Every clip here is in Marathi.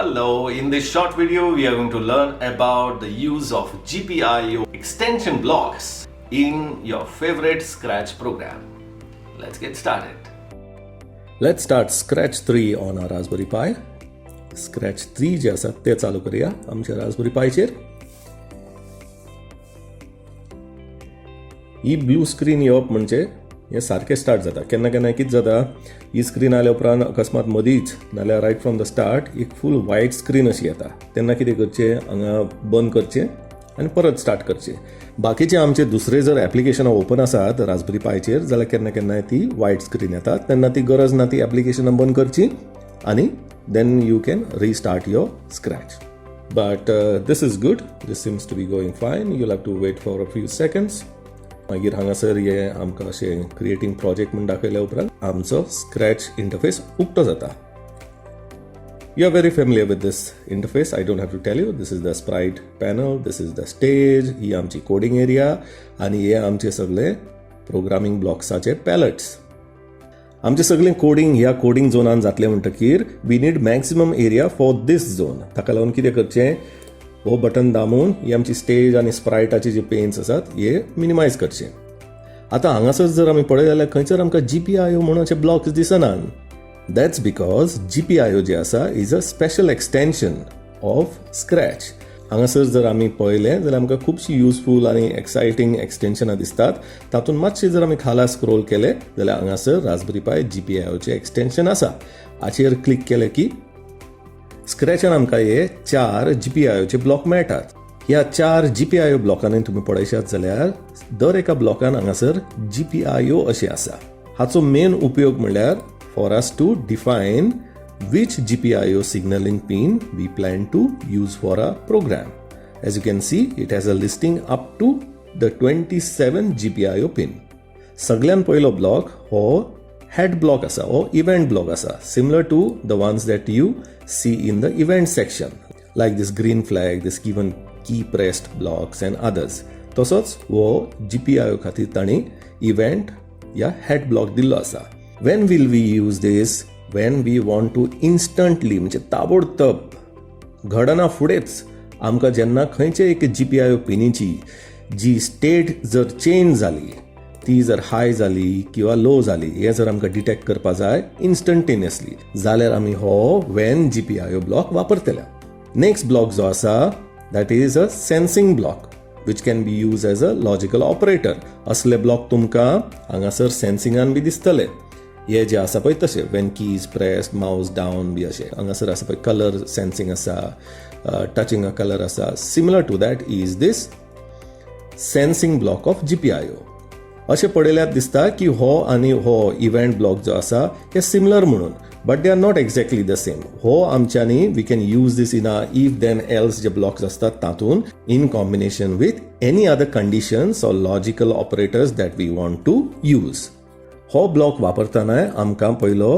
Hello, in this short video we are going to learn about the use of GPIO extension blocks in your favorite Scratch program. Let's get started. Let's start Scratch 3 on our Raspberry Pi. Scratch 3 जे आसा ते चालू करूया आमच्या Raspberry Pi चेर. ही ब्लू स्क्रीन येवप म्हणजे हे सारकें स्टार्ट जाता. केन्ना केन्ना कितें जाता, ही स्क्रीन आल्या उपरांत अकस्मात मदींच नाल्यार रायट फ्रॉम द स्टार्ट एक फूल व्हायट स्क्रीन अशी येता. तेन्ना कितें करचें, हांगा बंद करचें आनी परत स्टार्ट करचें. बाकीचे आमचे दुसरे जर एप्लिकेशनां ओपन आसात रास्पबेरी पायचेर जाल्यार केन्ना केन्ना ती व्हायट स्क्रीन येता. तेन्ना ती गरज ना ती एप्लिकेशनां बंद करची आनी then you can restart your Scratch. But this is good. This seems to be going fine. You'll have to wait for a few seconds. मागीर हांगासर हे आमकां अशें क्रिएटिंग प्रोजेक्ट म्हूण दाखयल्या उपरांत आमचो स्क्रॅच इंटरफेस उक्तो जाता. You are very familiar with this interface. I don't have to tell you. This is the sprite panel. This is the stage. ही आमची कोडिंग एरिया आणि हे आमचे सगळे प्रोग्रामिंग ब्लॉक्साचे पॅलेट्स. आमचे सगळे कोडिंग ह्या कोडिंग झोनान जातले म्हणटकीर we need maximum area for this zone. ताका लागून कितें करचें, हो बटन दामून ही आमची स्टेज आणि स्प्रायटाचे जे पेन्स आसात हे मिनिमायज करचे. आतां हांगासर जर आमी पळयत जाल्यार खंयसर आमकां GPIO म्हणून अशे ब्लॉक्स दिसनात. That's because GPIO जे आसा is a special extension of scratch. हांगासर जर आमी पळयलें जाल्यार आमकां खुबशी युजफूल आनी एक्सायटींग एक्सटेंशनां दिसतात. तातूंत मातशें जर आमी खाला स्क्रोल केलें जाल्यार हांगासर रास्पबेरी पाय GPIOचें एक्सटेंशन आसा. हाचेर क्लिक केलें की स्क्रॅचान आमकां हे 4 GPIOचे ब्लॉक मेळटात. ह्या 4 GPIO ब्लॉकांनी तुमी पळयशात जाल्यार दर एका ब्लॉकान हांगासर GPIO अशें आसा. हाचो मेन उपयोग म्हणल्यार for us to define which GPIO signaling pin we plan to use for our program. As you can see, it has a listing up to the 27 GPIO pin. Saglan poilo block ho head block asa or event block asa, similar to the ones that you see in the event section, like this green flag, this given key pressed blocks and others. Tosoch ho GPIO खातीर ताणी event या head block dillo asa. When will we use this? When we want to instantly म्हणजे ताबडतोब घडना फुडेंच आमकां जेन्ना खंयचे एक GPIO पिनीची जी स्टेट जर चेंज जाली, ती जर हाय जाली किंवा लो जाली, हे जर आमकां डिटेक्ट करपा जाय इन्स्टंटेनियसली जाल्यार आमी हो when GPIO ब्लॉक वापरतले. नेक्स्ट ब्लॉक जो आसा that is a sensing block which can be used as a logical operator. असले ब्लॉक तुमकां हांगासर सेन्सिंगान बी दिसतले. हे जे आसा पळय तशे when keys pressed mouse down बी अशें. हांगासर आसा पळय कलर सेन्सिंग आसा, टचिंग अ कलर आसा. Similar to that is this sensing block of GPIO. अशें पळयल्यार दिसता की हो आनी हो इव्हेंट ब्लॉक जो आसा हे सिमिलर म्हणून, but they are not exactly the same. हो आमच्यांनी we can use this in a if then else जे ब्लॉक्स असतात तातून in combination with any other conditions or logical operators that we want to use. हो ब्लॉक वापरतना आमकां पयलो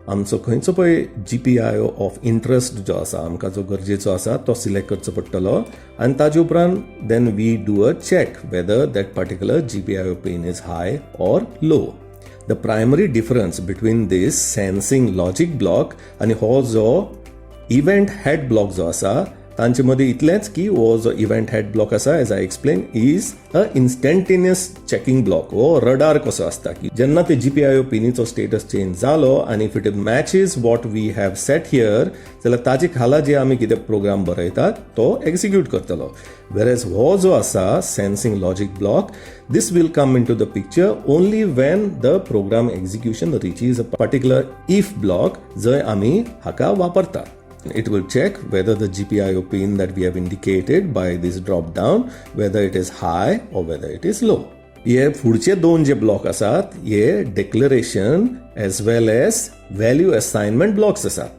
आमचो खंयचो पळय GPIO ऑफ इंट्रस्ट जो आसा आमकां जो गरजेचो आसा तो सिलेक्ट करचो पडटलो आनी ताजे उपरांत then we do a check whether that particular GPIO pin is high or low. The primary difference between these sensing logic block आनी हो जो इव्हेंट हेड ब्लॉक जो आसा तांचे मदीं इतलेंच की हो जो इव्हेंट हेड ब्लॉक आसा as I explain is a instantaneous checking block. हो रडार कसो आसता की जेन्ना ते GPIO पिनीचो स्टेटस चेंज जालो आनी if it matches what we have set here जाल्यार ताजे खाला जे आमी कितें प्रोग्राम बरयतात तो एक्झिक्यूट करतलो. वेरएज हो जो आसा sensing logic block, this will come into the picture only when the program execution reaches a particular if block जंय आमी हाका वापरता. It will check whether the GPIO pin that we have indicated by this drop down whether it is high or whether it is low. हे फुडचे दोन जे ब्लॉक आसात हे डिक्लेरेशन एज वेल एज व्हॅल्यू असाइनमेंट ब्लॉक्स आसात.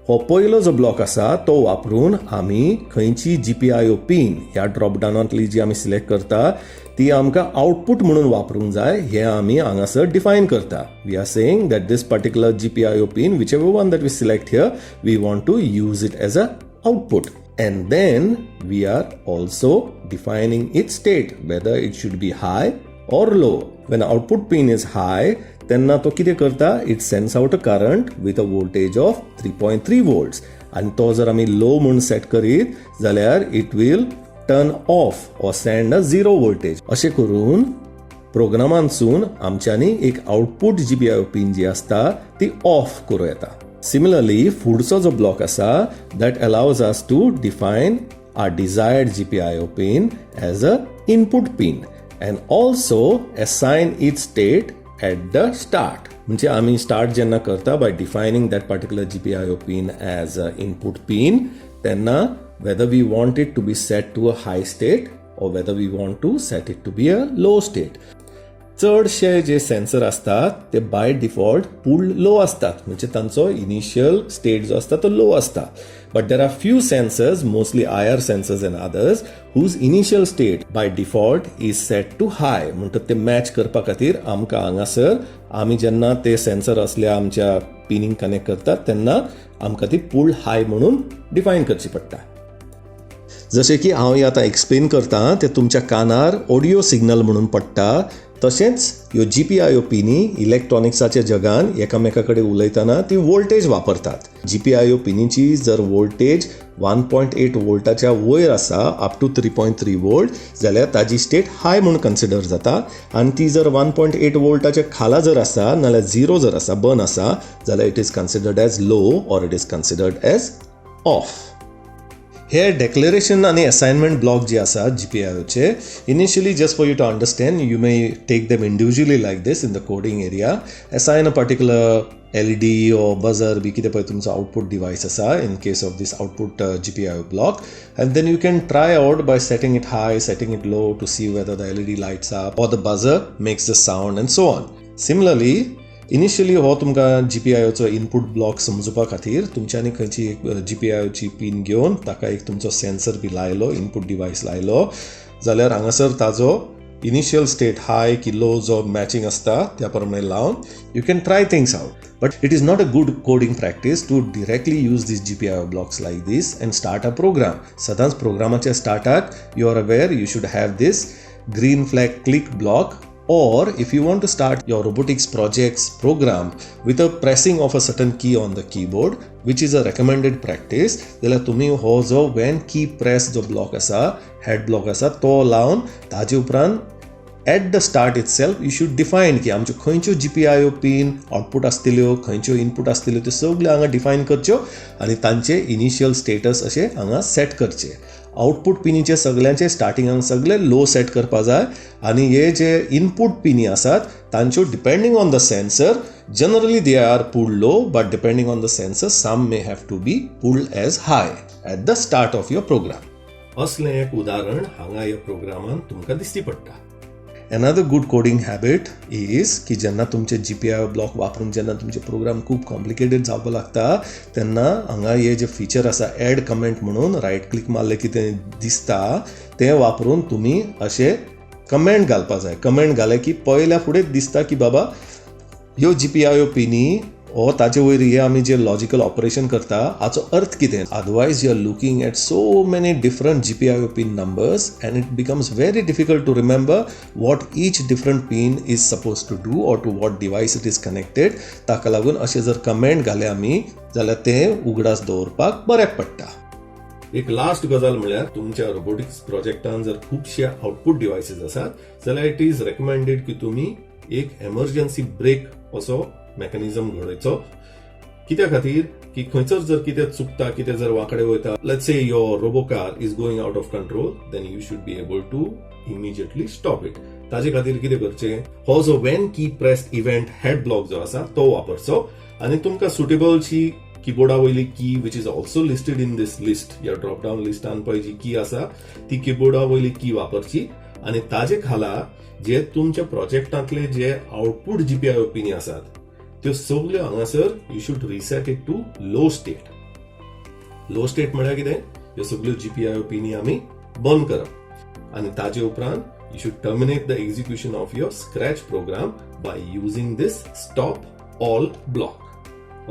हो पयलो जो ब्लॉक आसा तो वापरून आमी खंयची GPIO पिन ह्या ड्रॉप डाउनांतली जी आमी सिलेक्ट करता ती आमकां आउटपुट म्हणून वापरूंक जाय हे आमी हांगासर डिफायन करता. We are saying that this particular GPIO pin whichever one that we select here we want to use it as a output. And then we are also defining its state, whether it should be high or low. When output pin is high, then तो कितें करता, it sends out a current with a voltage of 3.3 volts. आनी तो जर आमी लो म्हूण सेट करीत जाल्यार it will turn off or send a 0 voltage. अशें करून प्रोग्रामांतसून आमच्यांनी एक आउटपुट GPIO पिन जी आसता ती ऑफ करूं येता. सिमिलरली फुडचो जो ब्लॉक आसा that allows us to define our desired GPIO pin as a input pin and also assign its state at the start. म्हणजे आम्ही स्टार्ट जेन्ना करता by defining that particular GPIO pin as a input pin, तेन्ना whether we want it to be set to a high state or whether we want to set it to be a low state. चडशे जे सेन्सर असतात ते बाय डिफॉल्ट पुल्ड लो असतात, म्हणजे तांचो इनिशियल स्टेट जो असता तो लो असता. But there are few sensors, mostly IR sensors and others, whose initial state by default is set to high. म्हणटत ते मॅच करपा खातीर आमकां हांगासर आमी जेन्ना ते सेन्सर असल्या आमच्या पिनींग कनेक्ट करतात तेन्ना आमकां ती पुल्ड हाय म्हणून डिफायन करची पडटा. जशें की हांव आतां एक्सप्लेन करता ते तुमच्या कानार ऑडियो सिग्नल म्हणून पडटा. तशेंच ह्यो GPIO पिनी इलेक्ट्रॉनिक्साच्या जगान एकामेका कडेन उलयतना ती वोल्टेज वापरतात. GPIO पिनीची जर वोल्टेज 1.8 वोल्टाच्या वयर आसा अप टू 3.3 वोल्ट जाल्यार ताजी स्टेट हाय म्हणून कन्सिडर जाता. आनी ती जर 1.8 वोल्टाच्या खाला जर आसा नाल्यार 0 जर आसा, बर्न आसा, जाल्यार it is considered as low or it is considered as off. हे डेक्लरेशन आणि असाइनमेंट ब्लॉक जे आसा GPIOचे, initially just for you to understand you may take them individually like this in the coding area. Assign a particular LED or buzzer बी कितें पळय तुमचो आउटपुट डिवायस आसा in case of this output GPIO block, and then you can try out by setting it high, setting it low to see whether the LED lights up or the buzzer makes the sound and so on. Similarly, initially हो तुमकां GPIOचो इनपूट ब्लॉक समजुपा खातीर तुमच्यांनी खंयची एक GPIOची पिन घेवन ताका एक तुमचो सेन्सर बी लायलो, इनपूट डिवायस लायलो जाल्यार हांगासर ताजो इनिशियल स्टेट हाय की लो जो मॅचिंग असता त्या प्रमाणे लावन you can try things out. But it is not a good coding practice to directly use these GPIO blocks like these and start a program. सदांच प्रोग्रामाच्या स्टार्टाक you are aware you should have these green flag click block. Or if you want to start your robotics projects program with a pressing of a certain key on the keyboard, which is a recommended practice, जाल्यार तुम्ही हो जो when key press जो ब्लॉक आसा, head block आसा, तो लावन ताजे उपरांत at the start itself you should define की आमच्यो खंयच्यो GPIO पिन आउटपुट आसतल्यो, खंयच्यो इनपुट आसतल्यो, त्यो सगळ्यो हांगा डिफायन करच्यो आनी तांचे इनिशियल स्टेटस अशे हांगा सेट करचे. आउटपुट पिनीचे सगळ्यांचे स्टार्टिंगाक सगळे लो सेट करपा जाय आनी हे जे इनपुट पिनी आसात तांच्यो depending on the sensor generally they are pulled low, but depending on the sensor some may have to be pulled as high at the start of your program. असलें एक उदाहरण हांगा ह्या प्रोग्रामान तुमकां दिसती पडटा. Another good coding habit is की जेन्ना तुमचे GPIO ब्लॉक वापरून जेन्ना तुमचे प्रोग्राम खूप कॉम्प्लिकेटेड जावपाक लागता तेन्ना हांगा हे जे फीचर आसा ॲड कमेंट म्हणून रायट क्लिक मारले की तें दिसता तें वापरून तुमी अशे कमेंट घालपा जाय. कमेंट घाले की पयल्या फुडेंच दिसता की बाबा ह्यो GPIO पिनी ओ ताचे वयर हे आमी जे लॉजिकल ऑपरेशन करता हाचो अर्थ कितें. Otherwise you are looking at so many different GPIO pin numbers and it becomes very difficult to remember what each different pin is suppose to do or to what device it is connected. ताका लागून अशें जर कमेंट घाले आमी जाल्यार तें उगडास दवरपाक बऱ्याक पडटा. एक लास्ट गजाल म्हळ्यार तुमच्या रोबोटिक्स प्रोजेक्टान जर खुबशे आउटपुट डिवायसीस आसात जाल्यार इट इज रेकमेंडेड की तुमी एक एमर्जन्सी ब्रेक असो मेकॅनिझम घडोवचो. कित्या खातीर की खंयसर जर कितें चुकता, कितें जर वांकडे वयता, let's say your robo car is going out of control, then you should be able to immediately stop it. ताजे खातीर कितें करचें, हो जो वेन की प्रेस इव्हेंट हेड ब्लॉक जो आसा तो वापरचो आनी तुमकां सुटेबलची कीबोर्डा वयली की which is also listed in this list, या ड्रॉप डावन लिस्टान पळय जी की आसा ती कीबोर्डा वयली की वापरची आनी ताजे खाला जे तुमच्या प्रोजेक्टांतले जे आउटपुट GPIO पिनी आसात त्यो सगळ्यो हांगासर you should reset it to low state. Low state म्हळ्यार कितें, ह्यो सगळ्यो GPIO पिनी आमी बंद करप आनी ताजे उपरांत you should terminate the execution of your scratch program by using this stop all block.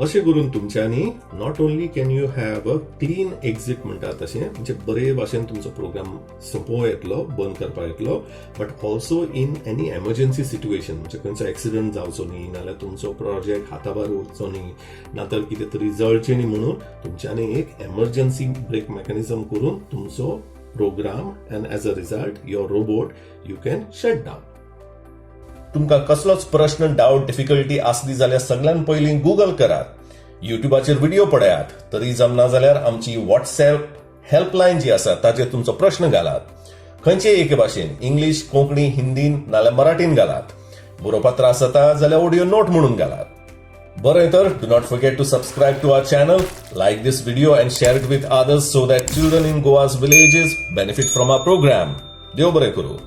अशें करून तुमच्यांनी not only can you have a clean exit म्हणटा तशें म्हणजे बरे भाशेन तुमचो प्रोग्राम सोंपोवं येतलो बंद करपाक येतलो but also in any emergency situation म्हणजे खंयचो एक्सिडंट जावचो न्ही नाल्यार तुमचो प्रोजेक्ट हाता भायर उरचो न्ही नातर कितें तरी जळचें न्ही म्हणून तुमच्यांनी एक एमर्जन्सी ब्रेक मेकॅनिझम करून तुमचो program and as a result your robot you can shut down. तुमकां कसलोच प्रश्न डाऊट डिफिकल्टी आसली जाल्यार सगळ्यात पयलीं गुगल करात, युट्यूबाचेर व्हिडिओ पळयात, तरी जमना जाल्यार आमची व्हॉट्सएप हेल्पलायन जी आसा ताचेर तुमचो प्रश्न घालात. खंयचेय एके भाशेन इंग्लीश, कोंकणी, हिंदीन नाल्यार मराठीन घालात. बरोवपाक त्रास जाता जाल्यार ऑडिओ नोट म्हणून घालात. बरें तर do not forget to subscribe to our channel, like this video and share it with others so that children in Goa's villages benefit from our programme. देव बरें करूं.